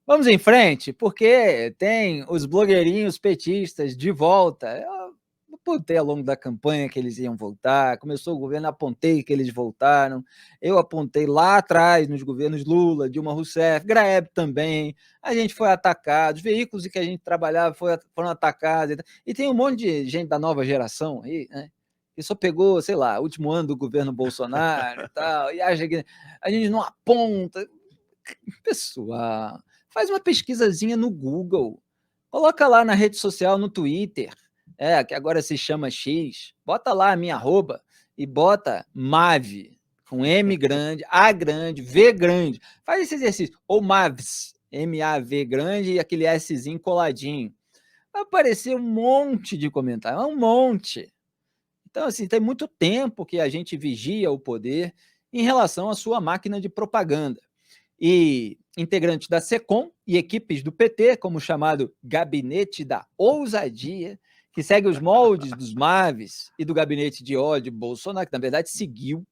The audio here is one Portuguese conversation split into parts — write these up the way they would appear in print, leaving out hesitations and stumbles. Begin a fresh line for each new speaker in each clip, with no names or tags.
Vamos em frente, porque tem os blogueirinhos petistas de volta. Eu apontei ao longo da campanha que eles iam voltar, começou o governo, apontei que eles voltaram, eu apontei lá atrás, nos governos Lula, Dilma Rousseff, Graeb também, a gente foi atacado, os veículos em que a gente trabalhava foram atacados, e tem um monte de gente da nova geração aí, né, que só pegou, sei lá, o último ano do governo Bolsonaro e tal, e acha que a gente não aponta. Pessoal, faz uma pesquisazinha no Google, coloca lá na rede social, no Twitter, que agora se chama X, bota lá a minha arroba e bota Mave, com M grande, A grande, V grande, faz esse exercício, ou Mavs, M-A-V grande e aquele Szinho coladinho, vai aparecer um monte de comentários, um monte. Então, assim, tem muito tempo que a gente vigia o poder em relação à sua máquina de propaganda. E integrantes da SECOM e equipes do PT, como o chamado Gabinete da Ousadia, que segue os moldes dos Maves e do Gabinete de Ódio Bolsonaro, que na verdade seguiu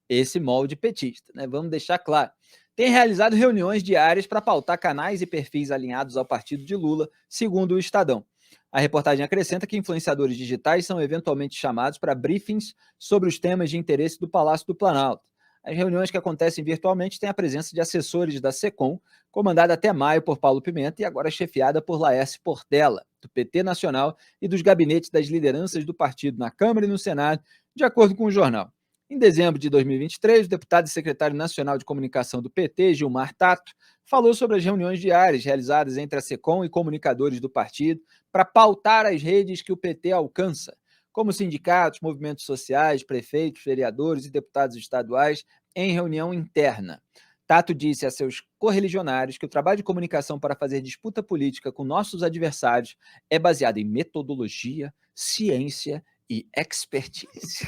esse molde petista, né? Vamos deixar claro. Tem realizado reuniões diárias para pautar canais e perfis alinhados ao partido de Lula, segundo o Estadão. A reportagem acrescenta que influenciadores digitais são eventualmente chamados para briefings sobre os temas de interesse do Palácio do Planalto. As reuniões que acontecem virtualmente têm a presença de assessores da SECOM, comandada até maio por Paulo Pimenta e agora chefiada por Laércio Portela, do PT Nacional e dos gabinetes das lideranças do partido na Câmara e no Senado, de acordo com o jornal. Em dezembro de 2023, o deputado e secretário nacional de comunicação do PT, Gilmar Tato, falou sobre as reuniões diárias realizadas entre a SECOM e comunicadores do partido para pautar as redes que o PT alcança, como sindicatos, movimentos sociais, prefeitos, vereadores e deputados estaduais, em reunião interna. Tato disse a seus correligionários que o trabalho de comunicação para fazer disputa política com nossos adversários é baseado em metodologia, ciência e expertise.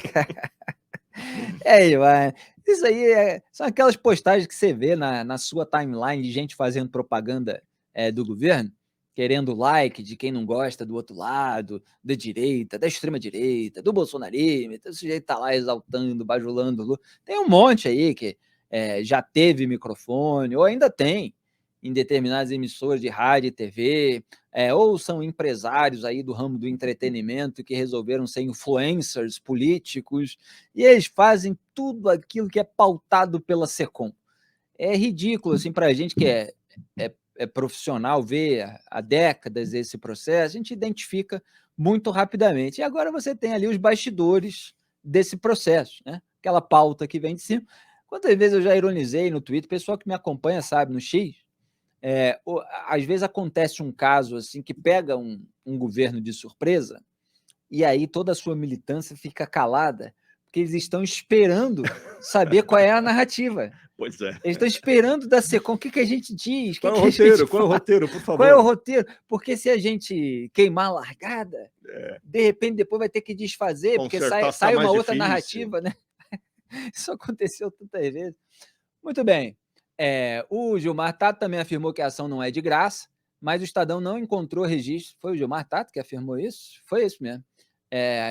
Vai. Isso aí são aquelas postagens que você vê na sua timeline de gente fazendo propaganda do governo, querendo like de quem não gosta do outro lado, da direita, da extrema-direita, do bolsonarismo. Então, o sujeito está lá exaltando, bajulando o Lula. Tem um monte aí que já teve microfone, ou ainda tem, em determinadas emissoras de rádio e TV, ou são empresários aí do ramo do entretenimento que resolveram ser influencers políticos, e eles fazem tudo aquilo que é pautado pela SECOM. É ridículo, assim, para a gente que é profissional, ver há décadas esse processo, a gente identifica muito rapidamente. E agora você tem ali os bastidores desse processo, né? Aquela pauta que vem de cima. Quantas vezes eu já ironizei no Twitter, pessoal que me acompanha sabe, no X, às vezes acontece um caso assim que pega um governo de surpresa e aí toda a sua militância fica calada, porque eles estão esperando saber qual é a narrativa.
Pois é.
Eles estão esperando da SECOM, o que a gente diz?
Qual é o roteiro? Qual é o roteiro, por favor?
Qual é o roteiro? Porque se a gente queimar a largada, de repente depois vai ter que desfazer, porque sai uma outra narrativa, né? Isso aconteceu tantas vezes. Muito bem. O Gilmar Tato também afirmou que a ação não é de graça, mas o Estadão não encontrou registro. Foi o Gilmar Tato que afirmou isso? Foi isso mesmo.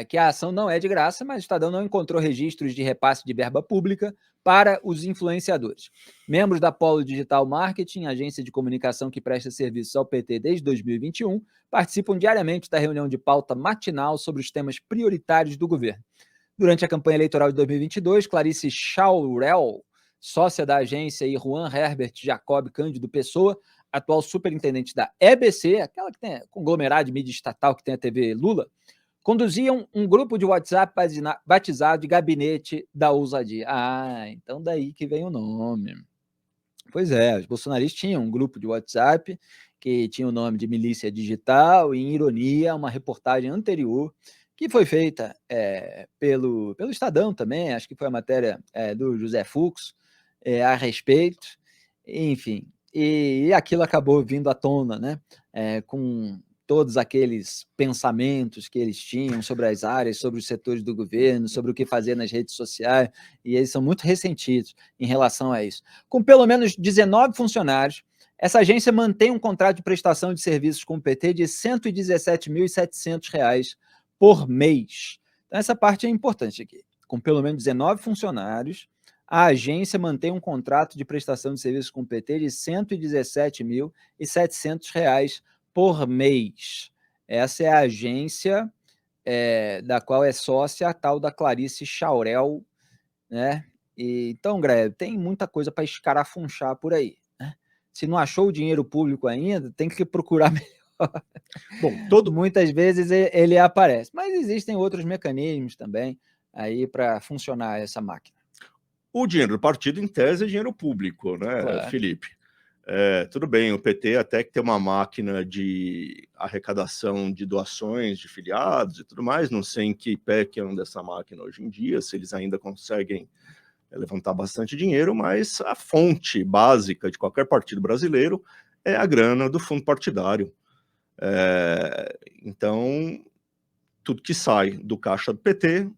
Que a ação não é de graça, mas o Estadão não encontrou registros de repasse de verba pública para os influenciadores. Membros da Polo Digital Marketing, agência de comunicação que presta serviços ao PT desde 2021, participam diariamente da reunião de pauta matinal sobre os temas prioritários do governo. Durante a campanha eleitoral de 2022, Clarice Chaurel, sócia da agência, e Juan Herbert Jacob Cândido Pessoa, atual superintendente da EBC, aquela que tem conglomerado de mídia estatal que tem a TV Lula, conduziam um grupo de WhatsApp batizado de Gabinete da Ousadia. Então daí que vem o nome. Pois é, os bolsonaristas tinham um grupo de WhatsApp que tinha o nome de Milícia Digital, e, em ironia, uma reportagem anterior que foi feita pelo Estadão também, acho que foi a matéria do José Fux a respeito, enfim, e aquilo acabou vindo à tona, né, com todos aqueles pensamentos que eles tinham sobre as áreas, sobre os setores do governo, sobre o que fazer nas redes sociais, e eles são muito ressentidos em relação a isso. Com pelo menos 19 funcionários, essa agência mantém um contrato de prestação de serviços com o PT de R$ 117.700 por mês. Então, essa parte é importante aqui. Com pelo menos 19 funcionários, A agência mantém um contrato de prestação de serviços com o PT de R$ 117.700 por mês. Essa é a agência da qual é sócia a tal da Clarice Chaurel, né? Então, Greg, tem muita coisa para escarafunchar por aí, né? Se não achou o dinheiro público ainda, tem que procurar melhor.
Bom,
Muitas vezes ele aparece, mas existem outros mecanismos também aí para funcionar essa máquina.
O dinheiro do partido, em tese, é dinheiro público, né,
Claro.
Felipe? Tudo bem, o PT até que tem uma máquina de arrecadação de doações de filiados e tudo mais, não sei em que pé que anda essa máquina hoje em dia, se eles ainda conseguem levantar bastante dinheiro, mas a fonte básica de qualquer partido brasileiro é a grana do fundo partidário. Então, tudo que sai do caixa do PT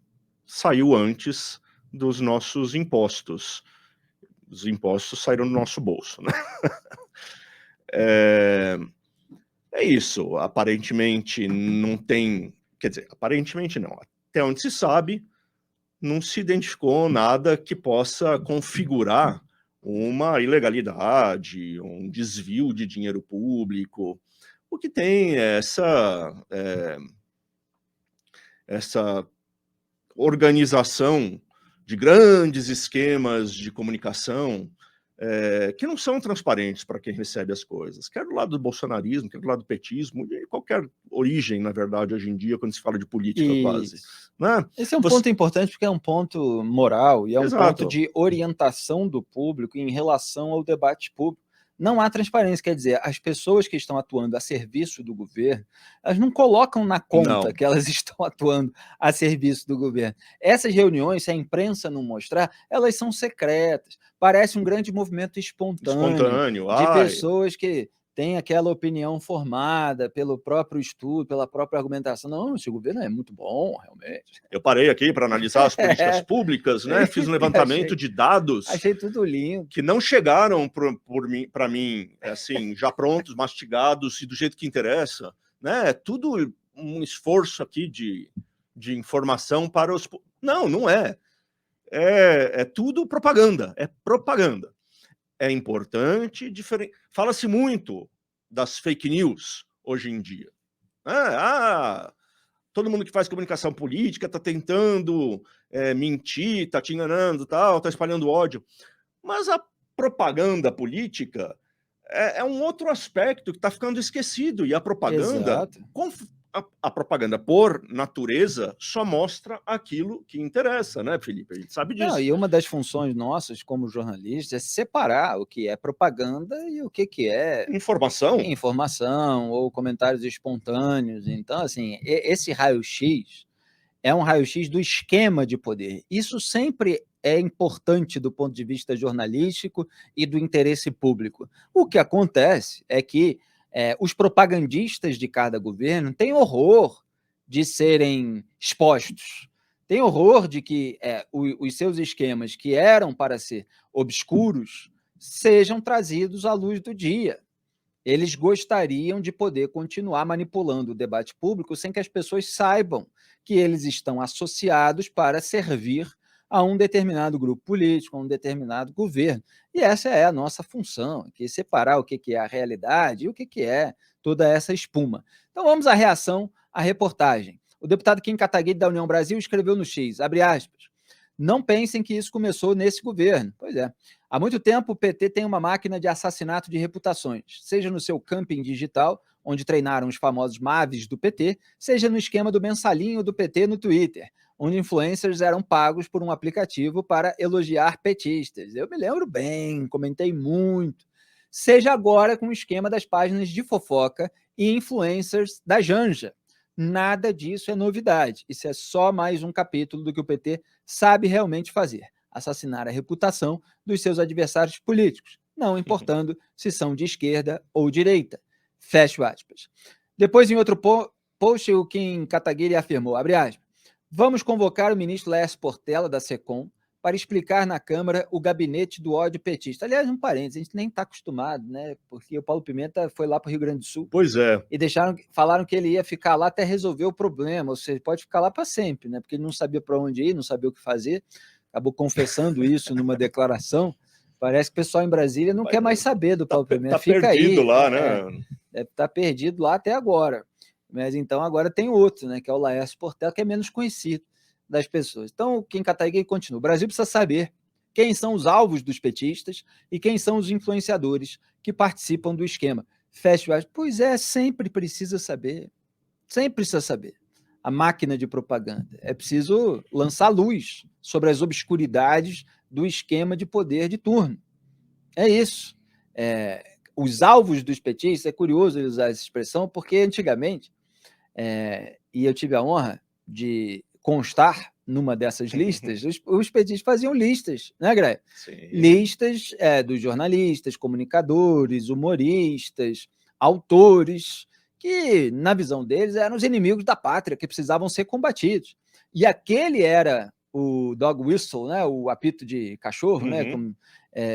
saiu antes dos nossos impostos. Os impostos saíram do nosso bolso, né? É isso. Aparentemente não tem... Quer dizer, aparentemente não. Até onde se sabe, não se identificou nada que possa configurar uma ilegalidade, um desvio de dinheiro público. O que tem é essa organização de grandes esquemas de comunicação que não são transparentes para quem recebe as coisas, quer do lado do bolsonarismo, quer do lado do petismo, de qualquer origem, na verdade, hoje em dia, quando se fala de política quase. Né?
Esse é um ponto importante porque é um ponto moral e é um ponto de orientação do público em relação ao debate público. Não há transparência, quer dizer, as pessoas que estão atuando a serviço do governo, elas não colocam na conta que elas estão atuando a serviço do governo. Essas reuniões, se a imprensa não mostrar, elas são secretas. Parece um grande movimento espontâneo. De pessoas que têm aquela opinião formada pelo próprio estudo, pela própria argumentação. Não, esse governo é muito bom, realmente.
Eu parei aqui para analisar as políticas públicas, né? Fiz um levantamento de dados.
Achei tudo lindo.
Que não chegaram para mim, assim, já prontos, mastigados e do jeito que interessa, né? É tudo um esforço aqui de informação para os... Não é. É tudo propaganda, é propaganda. É importante, fala-se muito das fake news hoje em dia. Todo mundo que faz comunicação política está tentando mentir, está te enganando, está espalhando ódio. Mas a propaganda política é um outro aspecto que está ficando esquecido. E a propaganda, a propaganda, por natureza, só mostra aquilo que interessa, né, Felipe? A gente sabe disso.
E uma das funções nossas como jornalistas é separar o que é propaganda e o que é informação ou comentários espontâneos. Então, assim, esse raio-x é um raio-x do esquema de poder. Isso sempre é importante do ponto de vista jornalístico e do interesse público. O que acontece é que os propagandistas de cada governo têm horror de serem expostos, têm horror de que os seus esquemas, que eram para ser obscuros, sejam trazidos à luz do dia. Eles gostariam de poder continuar manipulando o debate público sem que as pessoas saibam que eles estão associados para servir a um determinado grupo político, a um determinado governo. E essa é a nossa função, que é separar o que é a realidade e o que é toda essa espuma. Então vamos à reação à reportagem. O deputado Kim Kataguiri, da União Brasil, escreveu no X, abre aspas, não pensem que isso começou nesse governo. Pois é. Há muito tempo o PT tem uma máquina de assassinato de reputações, seja no seu camping digital, onde treinaram os famosos Mavis do PT, seja no esquema do mensalinho do PT no Twitter, onde influencers eram pagos por um aplicativo para elogiar petistas. Eu me lembro bem, comentei muito. Seja agora com o esquema das páginas de fofoca e influencers da Janja. Nada disso é novidade. Isso é só mais um capítulo do que o PT sabe realmente fazer: assassinar a reputação dos seus adversários políticos, não importando se são de esquerda ou direita. Fecho aspas. Depois, em outro post, o Kim Kataguiri afirmou, abre aspas, vamos convocar o ministro Laércio Portela, da SECOM, para explicar na Câmara o gabinete do ódio petista. Aliás, um parênteses, a gente nem está acostumado, né? Porque o Paulo Pimenta foi lá para o Rio Grande do Sul.
Pois é.
E falaram que ele ia ficar lá até resolver o problema, ou seja, pode ficar lá para sempre, né? Porque ele não sabia para onde ir, não sabia o que fazer. acabou confessando isso numa declaração. Parece que o pessoal em Brasília não quer mais saber do Paulo Pimenta. Fica
perdido
aí,
lá, né?
Deve estar perdido lá até agora. Mas então agora tem outro, né, que é o Laércio Portela, que é menos conhecido das pessoas. Então, o Kim Kataguiri continua. O Brasil precisa saber quem são os alvos dos petistas e quem são os influenciadores que participam do esquema. Festivais, pois é, sempre precisa saber. Sempre precisa saber. A máquina de propaganda. É preciso lançar luz sobre as obscuridades do esquema de poder de turno. É isso. Os alvos dos petistas, é curioso ele usar essa expressão, porque antigamente, e eu tive a honra de constar numa dessas listas, os petistas faziam listas, né, Greg? Listas dos jornalistas, comunicadores, humoristas, autores, que, na visão deles, eram os inimigos da pátria, que precisavam ser combatidos. E aquele era o dog whistle, né, o apito de cachorro, né, como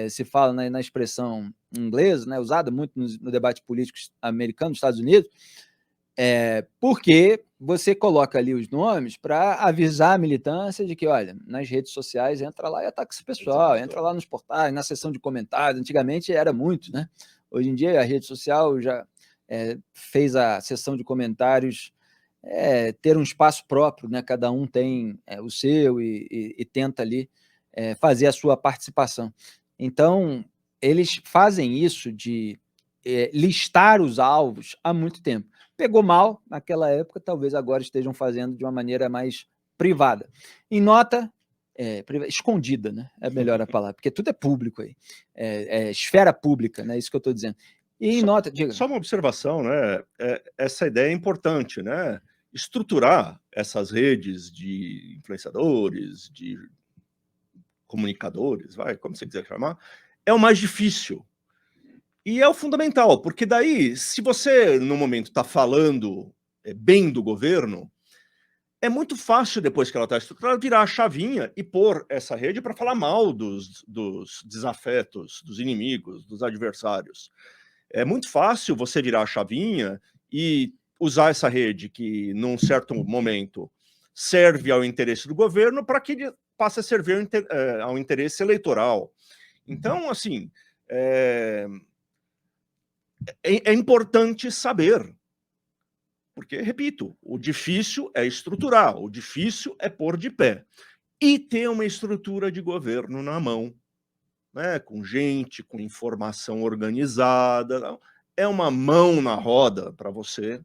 se fala na expressão inglesa, né, usada muito no debate político americano, nos Estados Unidos, porque você coloca ali os nomes para avisar a militância de que, olha, nas redes sociais entra lá e ataca esse pessoal, entra lá nos portais, na seção de comentários. Antigamente era muito, né? Hoje em dia a rede social já fez a seção de comentários ter um espaço próprio, né? Cada um tem o seu e tenta ali fazer a sua participação. Então, eles fazem isso de listar os alvos há muito tempo. Pegou mal naquela época, talvez agora estejam fazendo de uma maneira mais privada. Em nota, escondida, né? É melhor a palavra, porque tudo é público aí. Esfera pública, né? Isso que eu estou dizendo. E em nota, diga.
Só uma observação, né? Essa ideia é importante, né? Estruturar essas redes de influenciadores, de comunicadores, como você quiser chamar, é o mais difícil. E é o fundamental, porque daí, se você, no momento, está falando bem do governo, é muito fácil, depois que ela está estruturada, virar a chavinha e pôr essa rede para falar mal dos desafetos, dos inimigos, dos adversários. É muito fácil você virar a chavinha e usar essa rede que, num certo momento, serve ao interesse do governo para que ele passe a servir ao interesse eleitoral. Então, assim, é importante saber. Porque, repito, o difícil é estruturar, o difícil é pôr de pé. E ter uma estrutura de governo na mão, né? Com gente, com informação organizada. É uma mão na roda para você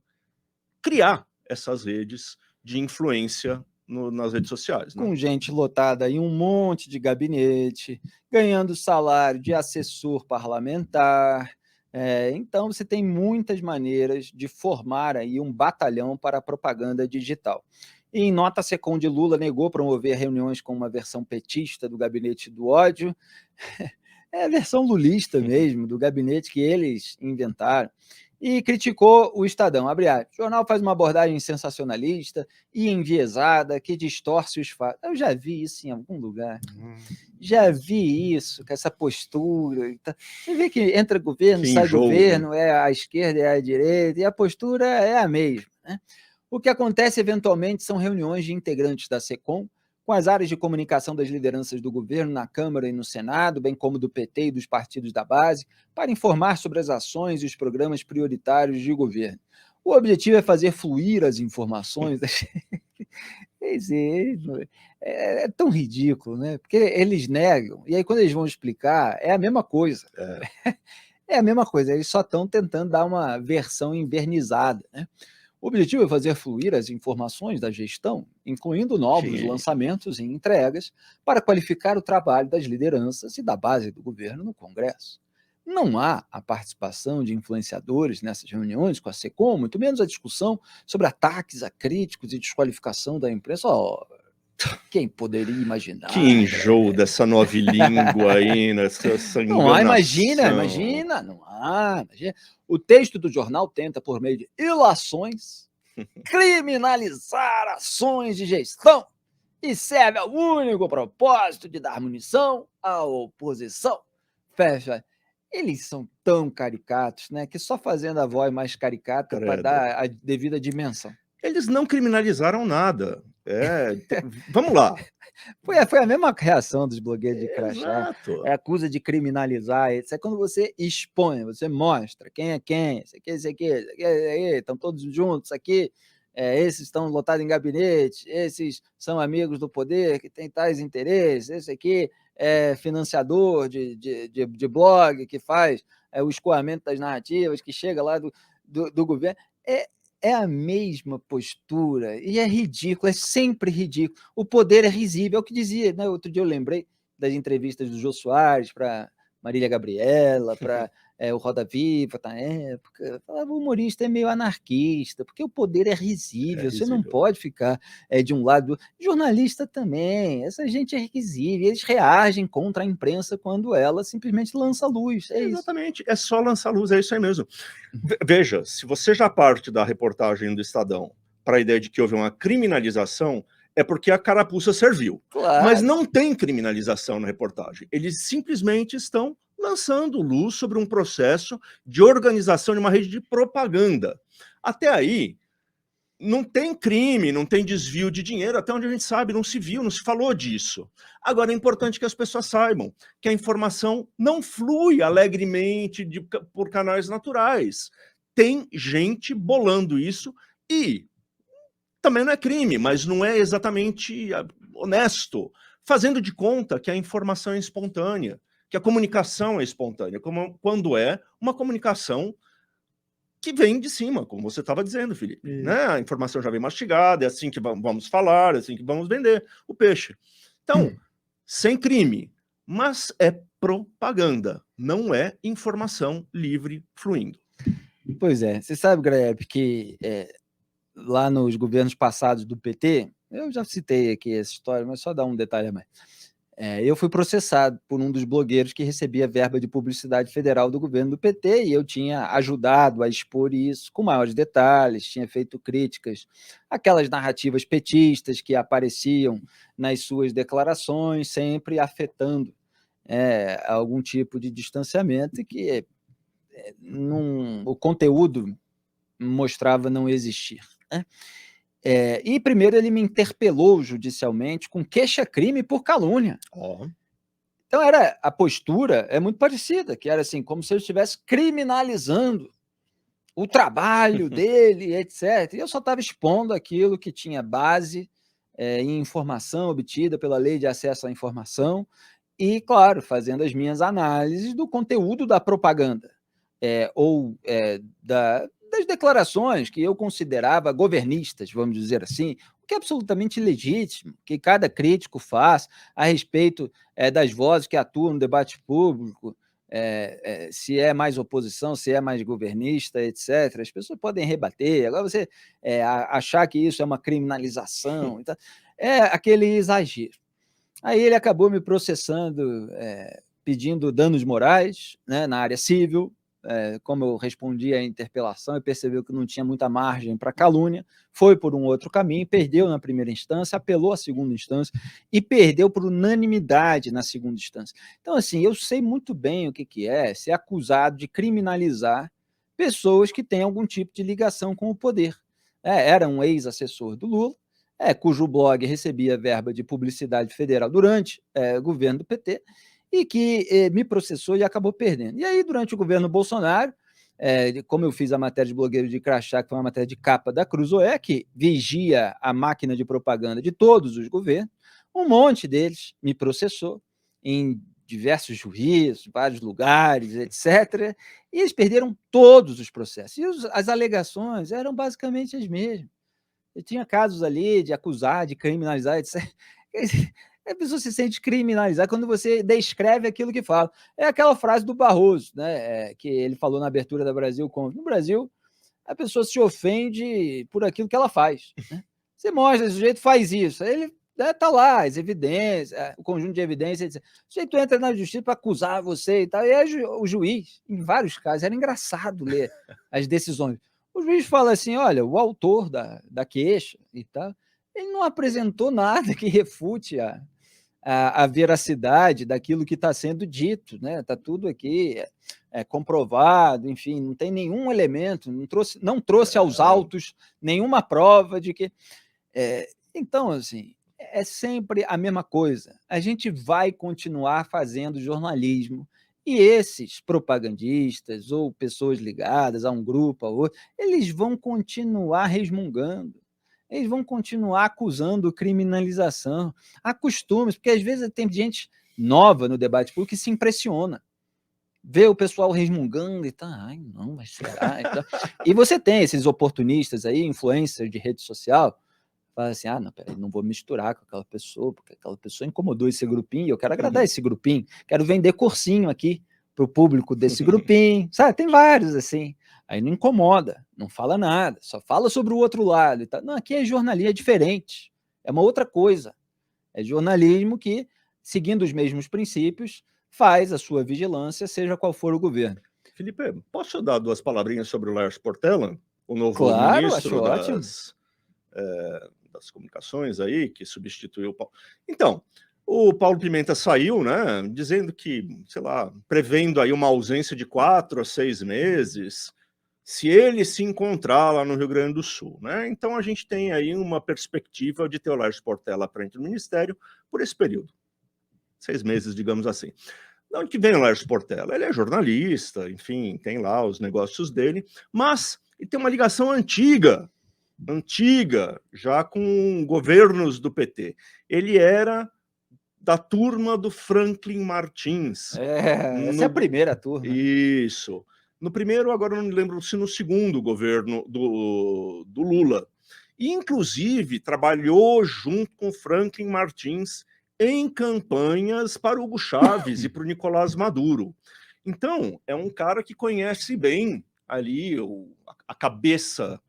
criar essas redes de influência nas redes sociais. Né?
Com gente lotada em um monte de gabinete, ganhando salário de assessor parlamentar. Então, você tem muitas maneiras de formar aí um batalhão para a propaganda digital. E em nota, a SECOM de Lula negou promover reuniões com uma versão petista do gabinete do ódio. É a versão lulista mesmo, do gabinete que eles inventaram. E criticou o Estadão, abre aspas. O jornal faz uma abordagem sensacionalista e enviesada que distorce os fatos. Eu já vi isso em algum lugar. Já vi isso, com essa postura. Você vê que entra governo, sai governo, é a esquerda, é a direita, e a postura é a mesma. Né? O que acontece, eventualmente, são reuniões de integrantes da SECOM com as áreas de comunicação das lideranças do governo na Câmara e no Senado, bem como do PT e dos partidos da base, para informar sobre as ações e os programas prioritários de governo. O objetivo é fazer fluir as informações. É tão ridículo, né? Porque eles negam, e aí quando eles vão explicar, é a mesma coisa. É a mesma coisa, eles só estão tentando dar uma versão invernizada, né? O objetivo é fazer fluir as informações da gestão, incluindo novos lançamentos e entregas, para qualificar o trabalho das lideranças e da base do governo no Congresso. Não há a participação de influenciadores nessas reuniões com a SECOM, muito menos a discussão sobre ataques a críticos e desqualificação da imprensa. Quem poderia imaginar?
Que enjoo dessa novilíngua aí, nessa enganação.
Não há, imagina, não há. Imagina. O texto do jornal tenta, por meio de ilações, criminalizar ações de gestão e serve ao único propósito de dar munição à oposição. Fecha. Eles são tão caricatos, né, que só fazendo a voz mais caricata para dar a devida dimensão.
Eles não criminalizaram nada. Vamos lá.
Foi a mesma reação dos blogueiros de crachá.
Exato.
Acusa de criminalizar. Isso é quando você expõe, você mostra quem é quem, isso aqui, estão todos juntos aqui. Esses estão lotados em gabinete, esses são amigos do poder que têm tais interesses, esse aqui é financiador de blog, que faz o escoamento das narrativas, que chega lá do governo. É a mesma postura, e é ridículo, é sempre ridículo. O poder é risível, é o que dizia, né? Outro dia eu lembrei das entrevistas do Jô Soares para Marília Gabriela, para o Roda Viva, na época. Falava, o humorista é meio anarquista, porque o poder é risível, você não pode ficar de um lado. Jornalista também, essa gente é risível, eles reagem contra a imprensa quando ela simplesmente lança luz.
Exatamente, é só lançar luz, é isso aí mesmo. Veja, se você já parte da reportagem do Estadão para a ideia de que houve uma criminalização, é porque a carapuça serviu.
Claro.
Mas não tem criminalização na reportagem. Eles simplesmente estão lançando luz sobre um processo de organização de uma rede de propaganda. Até aí, não tem crime, não tem desvio de dinheiro, até onde a gente sabe, não se viu, não se falou disso. Agora, é importante que as pessoas saibam que a informação não flui alegremente por canais naturais. Tem gente bolando isso e também não é crime, mas não é exatamente honesto, fazendo de conta que a informação é espontânea, que a comunicação é espontânea, como quando é uma comunicação que vem de cima, como você estava dizendo, Felipe. Né? A informação já vem mastigada, é assim que vamos falar, é assim que vamos vender o peixe. Então, sem crime, mas é propaganda, não é informação livre fluindo.
Pois é, você sabe, Graeb, que lá nos governos passados do PT, eu já citei aqui essa história, mas só dar um detalhe a mais. Eu fui processado por um dos blogueiros que recebia verba de publicidade federal do governo do PT e eu tinha ajudado a expor isso com maiores detalhes, tinha feito críticas àquelas narrativas petistas que apareciam nas suas declarações, sempre afetando algum tipo de distanciamento e que o conteúdo mostrava não existir. Né? E primeiro ele me interpelou judicialmente com queixa-crime por calúnia. Então a postura é muito parecida, que era assim, como se eu estivesse criminalizando o trabalho dele, etc. E eu só estava expondo aquilo que tinha base em informação obtida pela Lei de Acesso à Informação e, claro, fazendo as minhas análises do conteúdo da propaganda das declarações que eu considerava governistas, vamos dizer assim, o que é absolutamente legítimo que cada crítico faz a respeito das vozes que atuam no debate público, se é mais oposição, se é mais governista, etc. As pessoas podem rebater. Agora, você achar que isso é uma criminalização, então, é aquele exagero. Aí ele acabou me processando, pedindo danos morais, né, na área civil. Como eu respondi à interpelação e percebeu que não tinha muita margem para calúnia, foi por um outro caminho, perdeu na primeira instância, apelou à segunda instância e perdeu por unanimidade na segunda instância. Então, assim, eu sei muito bem o que é ser acusado de criminalizar pessoas que têm algum tipo de ligação com o poder. Era um ex-assessor do Lula, cujo blog recebia verba de publicidade federal durante o governo do PT, e que me processou e acabou perdendo. E aí, durante o governo Bolsonaro, como eu fiz a matéria de blogueiro de crachá, que foi uma matéria de capa da Cruzoé, que vigia a máquina de propaganda de todos os governos, um monte deles me processou em diversos juízos, vários lugares, etc. E eles perderam todos os processos. E as alegações eram basicamente as mesmas. Eu tinha casos ali de acusar, de criminalizar, etc. A pessoa se sente criminalizada quando você descreve aquilo que fala. É aquela frase do Barroso, né, que ele falou na abertura da Brasil Conf. No Brasil, a pessoa se ofende por aquilo que ela faz. Né? Você mostra, esse sujeito faz isso, aí ele está lá, as evidências, o conjunto de evidências, etc. O sujeito entra na justiça para acusar você e tal, e aí o juiz, em vários casos, era engraçado ler as decisões. O juiz fala assim, olha, o autor da queixa e tal, ele não apresentou nada que refute a veracidade daquilo que está sendo dito, né? Está tudo aqui comprovado, enfim, não tem nenhum elemento, não trouxe aos autos nenhuma prova de que... Então, assim, é sempre a mesma coisa. A gente vai continuar fazendo jornalismo e esses propagandistas ou pessoas ligadas a um grupo, a outro, eles vão continuar resmungando. Eles vão continuar acusando criminalização. Acostume, porque às vezes tem gente nova no debate público que se impressiona. Vê o pessoal resmungando e tá, ai, não, mas será? E você tem esses oportunistas aí, influencers de rede social, fala assim, ah, não, peraí, não vou misturar com aquela pessoa, porque aquela pessoa incomodou esse grupinho, eu quero agradar esse grupinho, quero vender cursinho aqui para o público desse grupinho, sabe? Tem vários assim. Aí não incomoda, não fala nada, só fala sobre o outro lado. E tal. Não, aqui é jornalismo, é diferente, é uma outra coisa. É jornalismo que, seguindo os mesmos princípios, faz a sua vigilância, seja qual for o governo.
Felipe, posso dar 2 palavrinhas sobre o Laércio Portela, o novo
Claro, acho
ministro
ótimo.
das comunicações aí, que substituiu o Paulo. Então, o Paulo Pimenta saiu, né, dizendo que, sei lá, prevendo aí uma ausência de 4 a 6 meses, se ele se encontrar lá no Rio Grande do Sul, né? Então a gente tem aí uma perspectiva de ter o Laércio Portela à frente do ministério por esse período. 6 meses, digamos assim. De onde que vem o Laércio Portela? Ele é jornalista, enfim, tem lá os negócios dele, mas ele tem uma ligação antiga, já com governos do PT. Ele era da turma do Franklin Martins.
Essa é a primeira turma.
Isso. No primeiro, agora não me lembro se no segundo governo do Lula. E, inclusive, trabalhou junto com Franklin Martins em campanhas para o Hugo Chávez e para o Nicolás Maduro. Então, é um cara que conhece bem ali a cabeça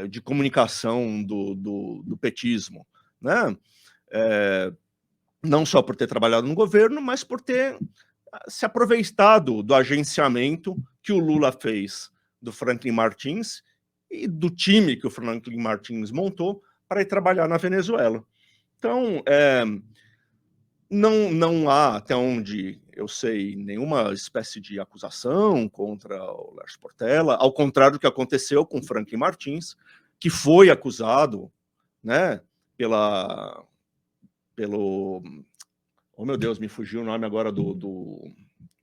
de comunicação do petismo, né? Não só por ter trabalhado no governo, mas por ter se aproveitado do agenciamento que o Lula fez do Franklin Martins e do time que o Franklin Martins montou para ir trabalhar na Venezuela. Então, não há, até onde eu sei, nenhuma espécie de acusação contra o Laércio Portela, ao contrário do que aconteceu com o Franklin Martins, que foi acusado, né, pelo... Oh, meu Deus, me fugiu o nome agora do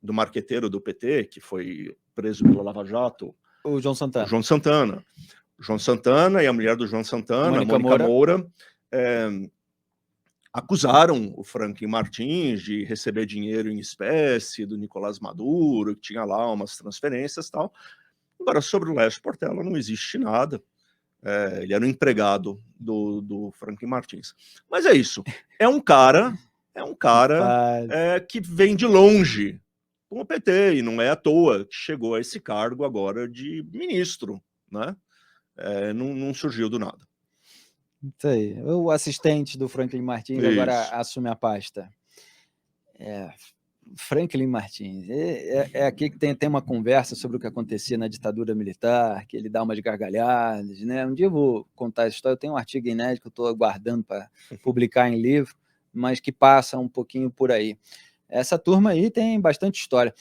marqueteiro do PT, que foi preso pela Lava Jato.
O João Santana.
O João Santana. O João Santana e a mulher do João Santana,
Mônica
Moura, acusaram o Franklin Martins de receber dinheiro em espécie do Nicolás Maduro, que tinha lá umas transferências e tal. Agora, sobre o Laércio Portela, não existe nada. Ele era um empregado do Franklin Martins. Mas é isso. É um cara que vem de longe com o PT, e não é à toa que chegou a esse cargo agora de ministro, né? Não surgiu do nada.
Isso aí. O assistente do Franklin Martins agora assume a pasta. Franklin Martins. É aqui que tem uma conversa sobre o que acontecia na ditadura militar, que ele dá umas gargalhadas, né? Um dia eu vou contar essa história. Eu tenho um artigo inédito que eu estou aguardando para publicar em livro, mas que passa um pouquinho por aí. Essa turma aí tem bastante história.